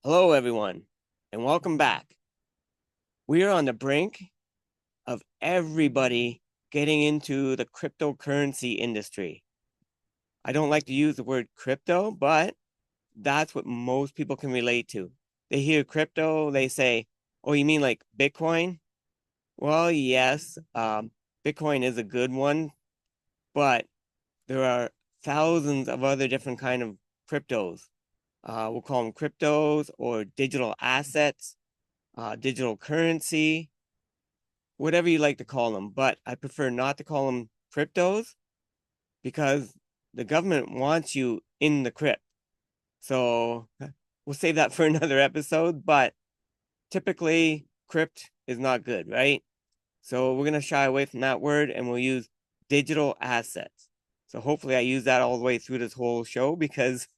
Hello, everyone, and welcome back. We are on the brink of everybody getting into the cryptocurrency industry. I don't like to use the word crypto, but that's what most people can relate to. They hear crypto, they say, oh, you mean like Bitcoin? Well, yes, Bitcoin is a good one, but there are thousands of other different kind of cryptos. We'll call them cryptos or digital assets, digital currency, whatever you like to call them. But I prefer not to call them cryptos because the government wants you in the crypt. So we'll save that for another episode. But typically, crypt is not good, right? So we're going to shy away from that word and we'll use digital assets. So hopefully I use that all the way through this whole show because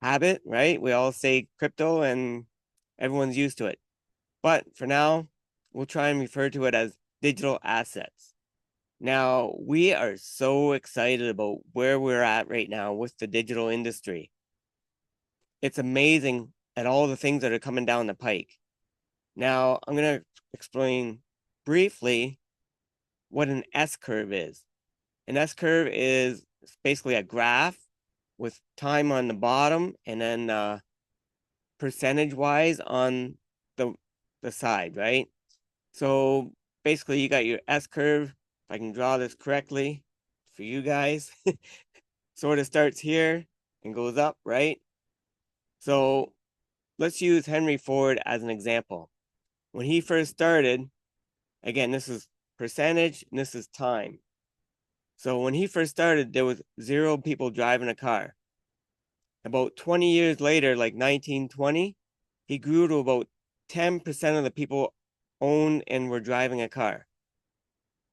habit, right? We all say crypto and everyone's used to it. But for now, we'll try and refer to it as digital assets. Now, we are so excited about where we're at right now with the digital industry. It's amazing at all the things that are coming down the pike. Now, I'm going to explain briefly what an S curve is. An S curve is basically a graph with time on the bottom and then percentage wise on the side, right? So basically, you got your S curve. If I can draw this correctly for you guys, sort of starts here and goes up, right? So let's use Henry Ford as an example. When he first started, again, this is percentage and this is time. So when he first started, there was 0 people driving a car. About 20 years later, like 1920, he grew to about 10% of the people owned and were driving a car.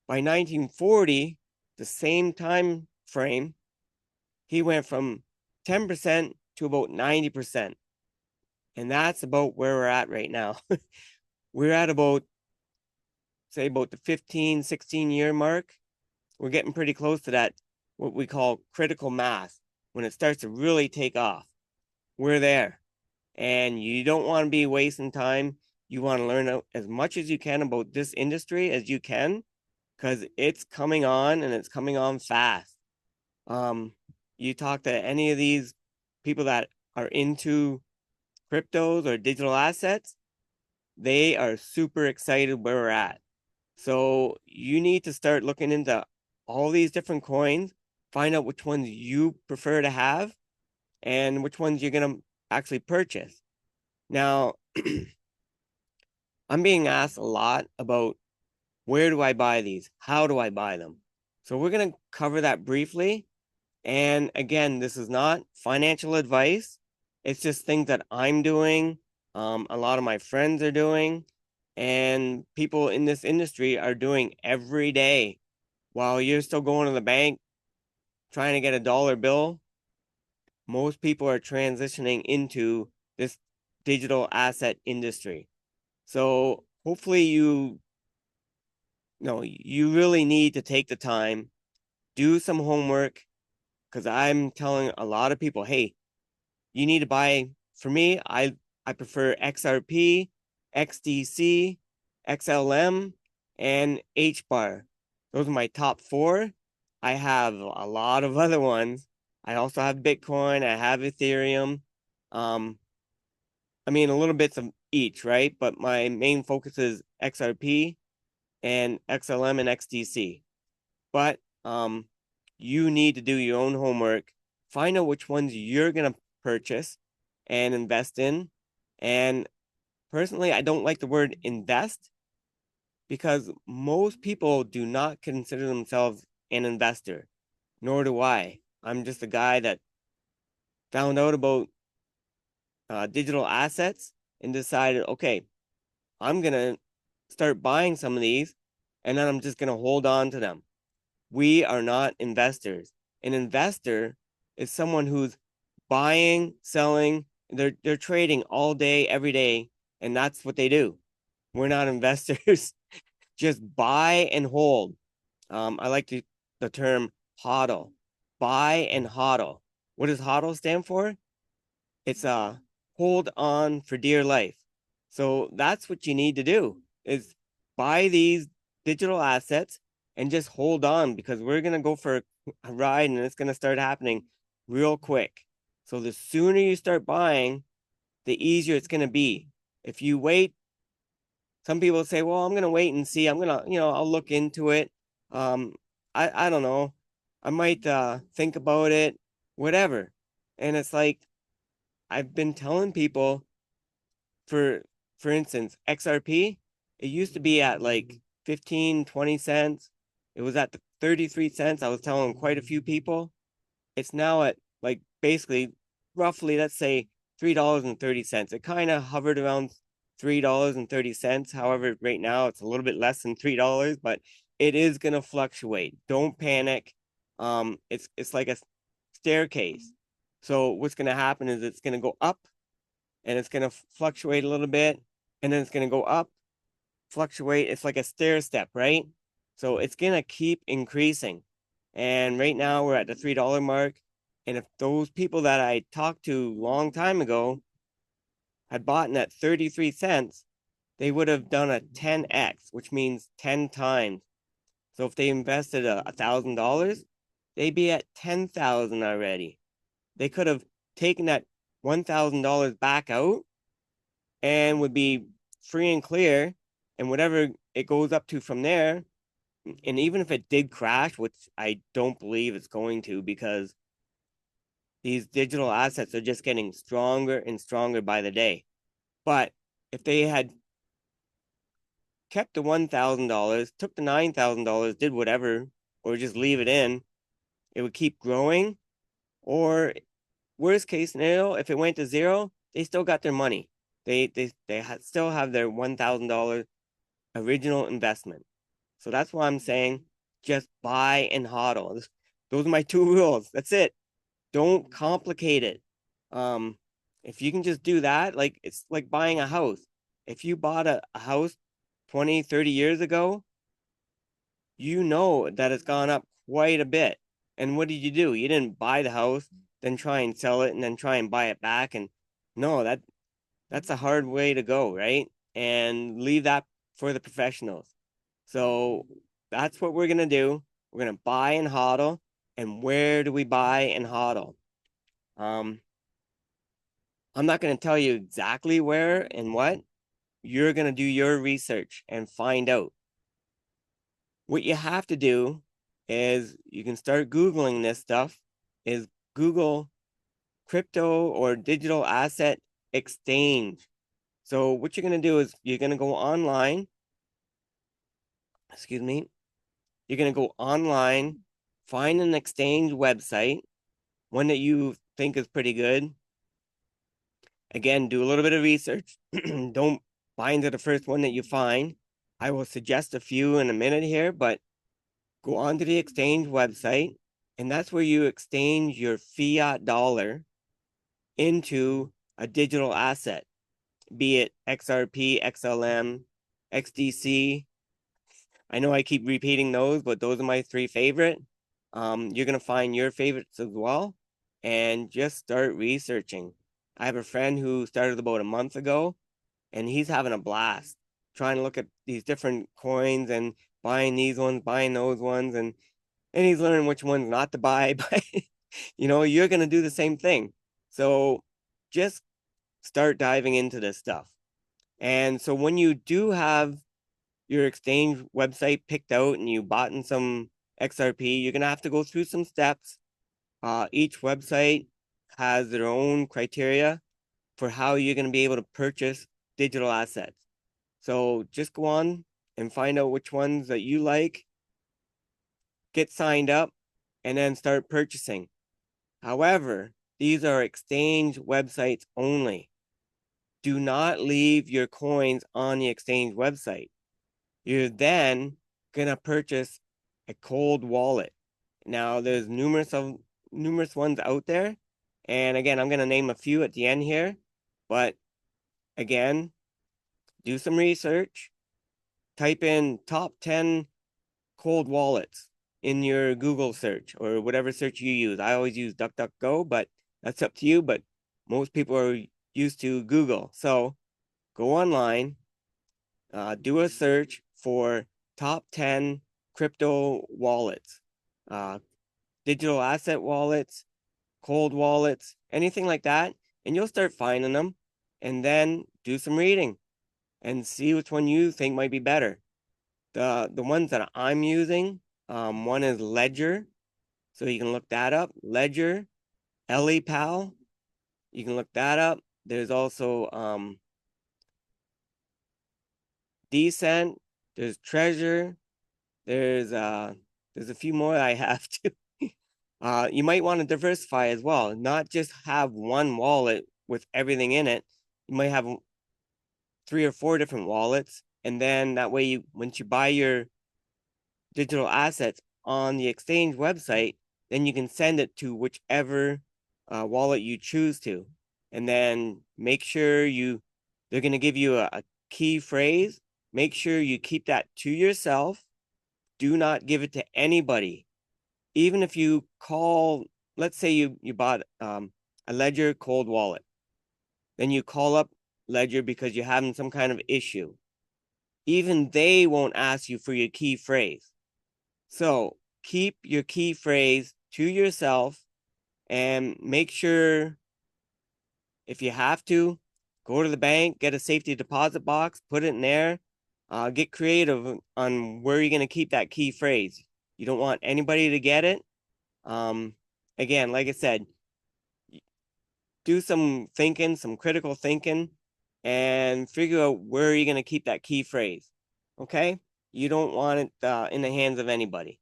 By 1940, the same time frame, he went from 10% to about 90%. And that's about where we're at right now. We're at about, say, about the 15, 16-year mark. We're getting pretty close to that, what we call critical mass, when it starts to really take off. We're there. And you don't want to be wasting time. You want to learn as much as you can about this industry as you can, because it's coming on and it's coming on fast. You talk to any of these people that are into cryptos or digital assets, they are super excited where we're at. So you need to start looking into all these different coins, find out which ones you prefer to have and which ones you're going to actually purchase. Now, I'm being asked a lot about where do I buy these? How do I buy them? So we're going to cover that briefly. And again, this is not financial advice. It's just things that I'm doing. A lot of my friends are doing, and people in this industry are doing every day. While you're still going to the bank trying to get a dollar bill, most people are transitioning into this digital asset industry. So hopefully you really need to take the time, do some homework, because I'm telling a lot of people, hey, you need to buy. For me, I prefer XRP, XDC, XLM, and HBAR. Those are my top 4. I have a lot of other ones. I also have Bitcoin. I have Ethereum. Um, I mean, a little bits of each, right? But my main focus is XRP and XLM and XDC. But you need to do your own homework, find out which ones you're going to purchase and invest in. And personally, I don't like the word invest because most people do not consider themselves an investor, nor do I. I'm just a guy that found out about digital assets and decided, okay, I'm going to start buying some of these and then I'm just going to hold on to them. We are not investors. An investor is someone who's buying, selling, they're trading all day, every day, and that's what they do. We're not investors. Just buy and hold. I like the term HODL. Buy and HODL. What does HODL stand for? It's hold on for dear life. So that's what you need to do, is buy these digital assets and just hold on, because we're going to go for a ride and it's going to start happening real quick. So the sooner you start buying, the easier it's going to be. If you wait, some people say, well, I'm going to wait and see. I'm going to, I'll look into it. Um, I don't know. I might think about it, whatever. And it's like, I've been telling people, for instance, XRP, it used to be at like 15, 20 cents. It was at the 33 cents. I was telling quite a few people. It's now at like basically roughly, let's say $3.30. It kind of hovered around $3.30. However, right now it's a little bit less than $3, but it is gonna fluctuate. Don't panic. It's like a staircase. So what's gonna happen is it's gonna go up and it's gonna fluctuate a little bit, and then it's gonna go up, fluctuate. It's like a stair step, right? So it's gonna keep increasing. And right now we're at the $3 mark. And if those people that I talked to long time ago had bought in at 33 cents, they would have done a 10x, which means 10 times. So if they invested $1,000, they'd be at 10,000 already. They could have taken that $1,000 back out and would be free and clear, and whatever it goes up to from there. And even if it did crash, which I don't believe it's going to, because these digital assets are just getting stronger and stronger by the day. But if they had kept the $1,000, took the $9,000, did whatever, or just leave it in, it would keep growing. Or worst case scenario, if it went to zero, they still got their money. They still have their $1,000 original investment. So that's why I'm saying just buy and hodl. Those are my two rules. That's it. Don't complicate it. If you can just do that, like it's like buying a house. If you bought a house 20, 30 years ago, you know that it's gone up quite a bit. And what did you do? You didn't buy the house, then try and sell it, and then try and buy it back. And no, that's a hard way to go, right? And leave that for the professionals. So that's what we're gonna do. We're gonna buy and hodl. And where do we buy and hodl? I'm not gonna tell you exactly where and what. You're gonna do your research and find out. What you have to do is you can start Googling this stuff, is Google crypto or digital asset exchange. So what you're gonna do is you're gonna go online, excuse me, you're going to go online, find an exchange website, one that you think is pretty good. Again, do a little bit of research. Don't buy into the first one that you find. I will suggest a few in a minute here, but go onto the exchange website, and that's where you exchange your fiat dollar into a digital asset, be it XRP, XLM, XDC. I know I keep repeating those, but those are my three favorite. You're gonna find your favorites as well, and just start researching. I have a friend who started about a month ago, and he's having a blast trying to look at these different coins and buying these ones, buying those ones, and he's learning which ones not to buy. But you're gonna do the same thing. So just start diving into this stuff. And so when you do have your exchange website picked out and you bought in some XRP, you're gonna have to go through some steps. Each website has their own criteria for how you're gonna be able to purchase digital assets. So just go on and find out which ones that you like, get signed up, and then start purchasing. However, these are exchange websites only. Do not leave your coins on the exchange website. You're then gonna purchase a cold wallet. Now there's numerous ones out there. And again, I'm gonna name a few at the end here. But again, do some research. Type in top 10 cold wallets in your Google search or whatever search you use. I always use DuckDuckGo, but that's up to you. But most people are used to Google. So go online, do a search for top 10 crypto wallets, digital asset wallets, cold wallets, anything like that, and you'll start finding them. And then do some reading and see which one you think might be better. The ones that I'm using, one is Ledger, so you can look that up. Ledger, LEPAL, you can look that up. There's also Decent, there's Treasure, there's a few more I have too. You might want to diversify as well, not just have one wallet with everything in it. You might have 3 or 4 different wallets, and then that way you, once you buy your digital assets on the exchange website, then you can send it to whichever wallet you choose to. And then make sure they're going to give you a key phrase. Make sure you keep that to yourself. Do not give it to anybody. Even if you call, let's say you bought a Ledger cold wallet, then you call up Ledger because you're having some kind of issue. Even they won't ask you for your key phrase. So keep your key phrase to yourself and make sure, if you have to, go to the bank, get a safety deposit box, put it in there. Get creative on where you're going to keep that key phrase. You don't want anybody to get it. Again, like I said, do some thinking, some critical thinking, and figure out where you're going to keep that key phrase. Okay? You don't want it in the hands of anybody.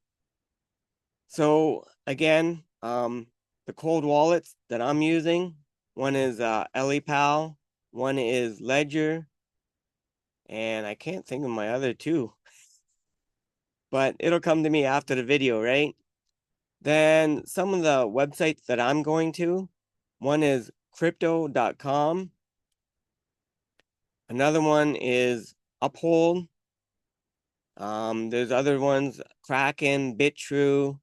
So again, the cold wallets that I'm using, one is LEPAL, one is Ledger, and I can't think of my other two, but it'll come to me after the video, right? Then some of the websites that I'm going to, one is crypto.com. Another one is Uphold. There's other ones, Kraken, BitTrue,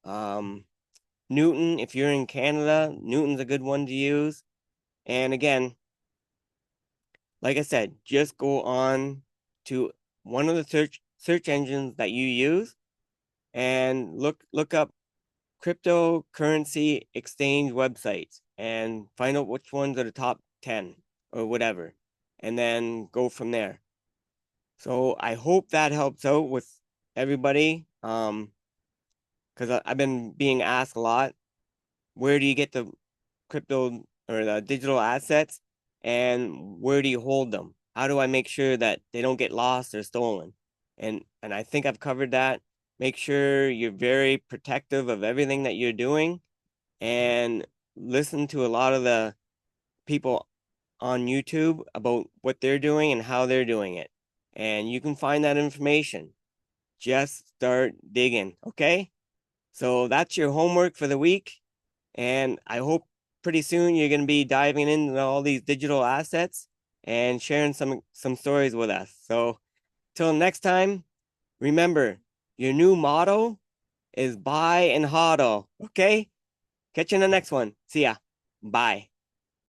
Newton. If you're in Canada, Newton's a good one to use. And again, like I said, just go on to one of the search engines that you use and look up cryptocurrency exchange websites and find out which ones are the top 10 or whatever, and then go from there. So I hope that helps out with everybody, because I've been being asked a lot, where do you get the crypto or the digital assets, and where do you hold them? How do I make sure that they don't get lost or stolen? And I think I've covered that. Make sure you're very protective of everything that you're doing, and listen to a lot of the people on YouTube about what they're doing and how they're doing it. And you can find that information. Just start digging, okay? So that's your homework for the week. And I hope pretty soon you're going to be diving into all these digital assets and sharing some stories with us. So till next time, remember, your new motto is buy and hodl, okay? Catch you in the next one. See ya. Bye.